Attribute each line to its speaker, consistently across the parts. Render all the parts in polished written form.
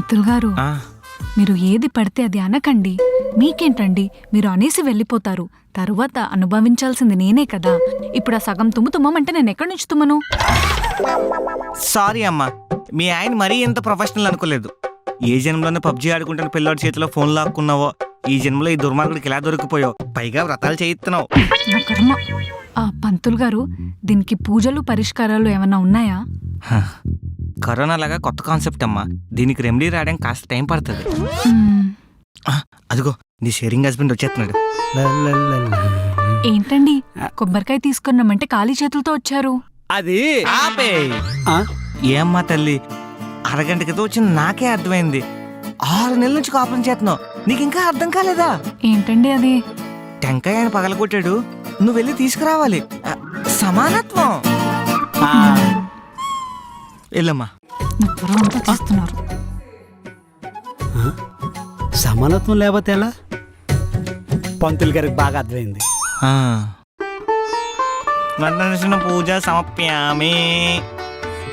Speaker 1: పంతులు గారు, మీరు ఏది పడితే అది అనకండి. మీకేంటండి, మీరు అనేసి వెళ్ళిపోతారు. తరువాత అనుభవించాల్సింది నేనే కదా. ఇప్పుడు ఆ సగం తుమ్ముతుమ్మంటే నేను ఎక్కడి నుంచి తుమ్మను?
Speaker 2: సారీ అమ్మా, మీ ఆయన మరీ ఎంత ప్రొఫెషనల్ అనుకోలేదు. ఏ జన్మలోనే పబ్జీ ఆడుకుంటున్న పిల్లోడి చేతిలో ఫోన్ లాక్కున్నావో, ఈ జన్మలో ఈ దుర్మార్గుడికి ఎలా దొరికిపోయావు. పైగా వ్రతాలు చేయిస్తున్నావు.
Speaker 1: నా కర్మ. ఆ పంతులు గారు, దీనికి పూజలు పరిష్కారాలు ఏమన్నా ఉన్నాయా?
Speaker 2: కరోనా లాగా కొత్త కాన్సెప్ట్ అమ్మా. దీనికి రెమెడీ రావడానికి కాస్త టైం పడుతుంది. అదిగో నీ షేరింగ్ హస్బెండ్ వచ్చేస్తున్నాడు.
Speaker 1: ఏంటండి, కొబ్బరికాయ తీసుకున్నామంటే ఖాళీ చేతులతో వచ్చారు?
Speaker 3: అది
Speaker 2: ఆపే. ఏమ్మా తల్లి, అరగంట క్రితం వచ్చిన నాకే అర్థమైంది. 6 నెలల నుంచి కాపురం చేస్తున్నావు, నీకు ఇంకా అర్థం కాలేదా?
Speaker 1: ఏంటండి అది?
Speaker 2: టెంకాయ ఆయన పగలగొట్టాడు, నువ్వు వెళ్ళి తీసుకురావాలి. సమానత్వం. వెళ్ళమ్మా.
Speaker 1: నా త్వర అంతా తీస్తున్నారు.
Speaker 3: సమానత్వం లేకపోతే ఎలా? పంతులు గారికి బాగా అర్థమైంది.
Speaker 2: వర్ణన పూజ సమప్యామి.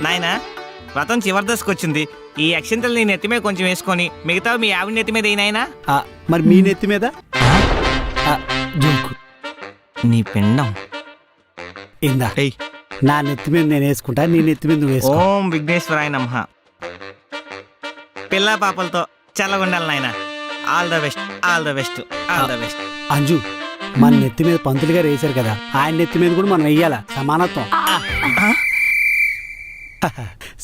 Speaker 2: నాయనా, వ్రతం చివరి దశకు వచ్చింది. ఈ అక్షంతలు నీ నెత్తి మీద కొంచెం వేసుకొని మిగతా మీ ఆవిడ నెత్తి మీద ఏనాయనా.
Speaker 3: మరి మీ నెత్తి మీద జోకు.
Speaker 2: నీ పిండం
Speaker 3: ఇందా నా నెత్తి మీద నేను వేసుకుంటా, నీ నెత్తి మీద నువ్వు వేసుకో.
Speaker 2: ఓం విఘ్నేశ్వరాయ నమః. పిల్ల పాపలతో చల్లగుండాలి నాయన. All the best, all the best, all the best.
Speaker 3: Anju, మన నెత్తి మీద పంతులు గారు వేశారు కదా, ఆయన నెత్తి మీద కూడా మనం వెయ్యాలా. సమానత్వం.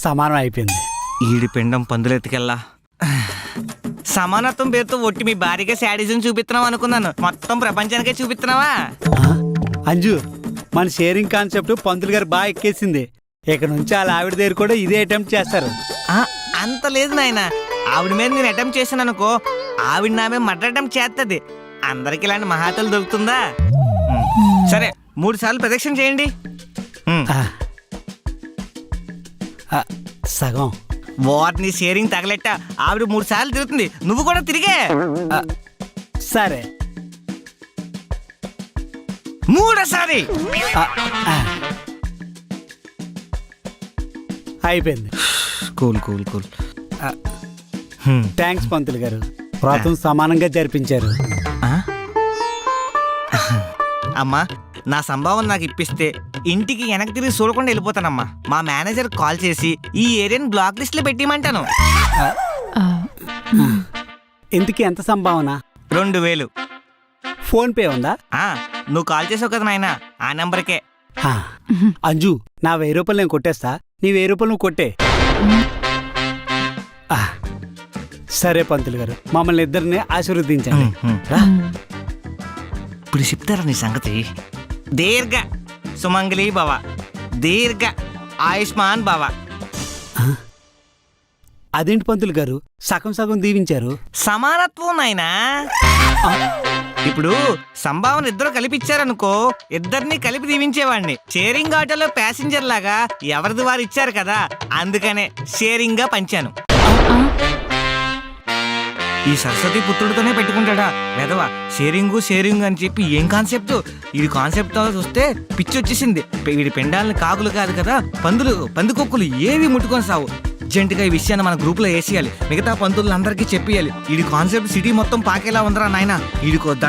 Speaker 3: సమానం అయిపోయింది.
Speaker 2: ఈడి పిండం పందులెత్తికెళ్ళా. సమానత్వం పేరుతో ఒట్టి మీ భార్యగా శాడిజం చూపిస్తున్నావు అనుకున్నాను. మొత్తం ప్రపంచానికే చూపిస్తున్నావా?
Speaker 3: అంజు, మన షేరింగ్ కాన్సెప్ట్ పంతులు గారు బాగా ఎక్కేసింది. ఇక నుంచి వాళ్ళ ఆవిడ దగ్గర కూడా ఇదే అటెంప్ట్ చేస్తారు.
Speaker 2: అంత లేదు నాయన. ఆవిడ మీద నేను అటెంప్ట్ చేశాను అనుకో, ఆవిడ నా మీద మర్డర్ అటెంప్ట్ చేస్తుంది. అందరికి ఇలాంటి మహాతలు దొరుకుతుందా? సరే, 3 సార్లు ప్రదక్షిణ చేయండి.
Speaker 3: సగం
Speaker 2: వాటిని షేరింగ్ తగలెట్ట. ఆవిడ 3 సార్లు తిరుగుతుంది, నువ్వు కూడా తిరిగే.
Speaker 3: సరే,
Speaker 2: 3సారి
Speaker 3: అయిపోయింది.
Speaker 2: Cool cool cool.
Speaker 3: థ్యాంక్స్ పంతులు గారు, వ్రతం సమానంగా జరిపించారు.
Speaker 2: అమ్మా, నా సంభావన నాకు ఇప్పిస్తే ఇంటికి వెనక్కి తిరిగి చూడకుండా వెళ్ళిపోతానమ్మా. మా మేనేజర్ కాల్ చేసి ఈ ఏరియాని బ్లాక్ లిస్ట్ లో పెట్టిమంటాను.
Speaker 3: ఇంతకీ ఎంత సంభావన?
Speaker 2: 2000.
Speaker 3: ఫోన్ పే ఉందా?
Speaker 2: నువ్వు కాల్ చేసావు కదా నాయన, ఆ నెంబర్కే.
Speaker 3: అంజు, నా 1000 రూపాయలు నేను కొట్టేస్తా, నీ 1000 రూపాయలు నువ్వు కొట్టే. సరే పంతులు గారు, మమ్మల్ని ఇద్దరిని ఆశీర్వదించండి.
Speaker 2: ఇప్పుడు చెప్తారా నీ సంగతి? దీర్ఘ సుమంగళి భవ, దీర్ఘ ఆయుష్మాన్ భవ.
Speaker 3: అదేంటి పంతులు గారు, సగం సగం దీవించారు?
Speaker 2: సమానత్వం నాయనా. ఇప్పుడు సంభావన ఇద్దరు కలిపిచ్చారనుకో, ఇద్దరిని కలిపి దీవించేవాడిని. షేరింగ్ ఆటోలో ప్యాసింజర్ లాగా ఎవరిది వారు ఇచ్చారు కదా, అందుకనే షేరింగ్ గా పంచాను. ఈ సరస్వతి పుత్రుడితోనే పెట్టుకుంటాడా వెధవా? షేరింగ్ అని చెప్పి ఏం కాన్సెప్ట్? ఈ కాన్సెప్ట్ చూస్తే పిచ్చి వచ్చేసింది. వీడి పెండాలని కాకులు కాదు కదా, పందుకొక్కులు ఏవి ముట్టుకొని సావు. అర్జెంటుగా ఈ విషయాన్ని మన గ్రూప్ లో వేసేయాలి. మిగతా పంతులందరికీ చెప్పేయాలి. ఈ కాన్సెప్ట్ సిటీ మొత్తం పాకేలా ఉందరా నాయన. వీడికో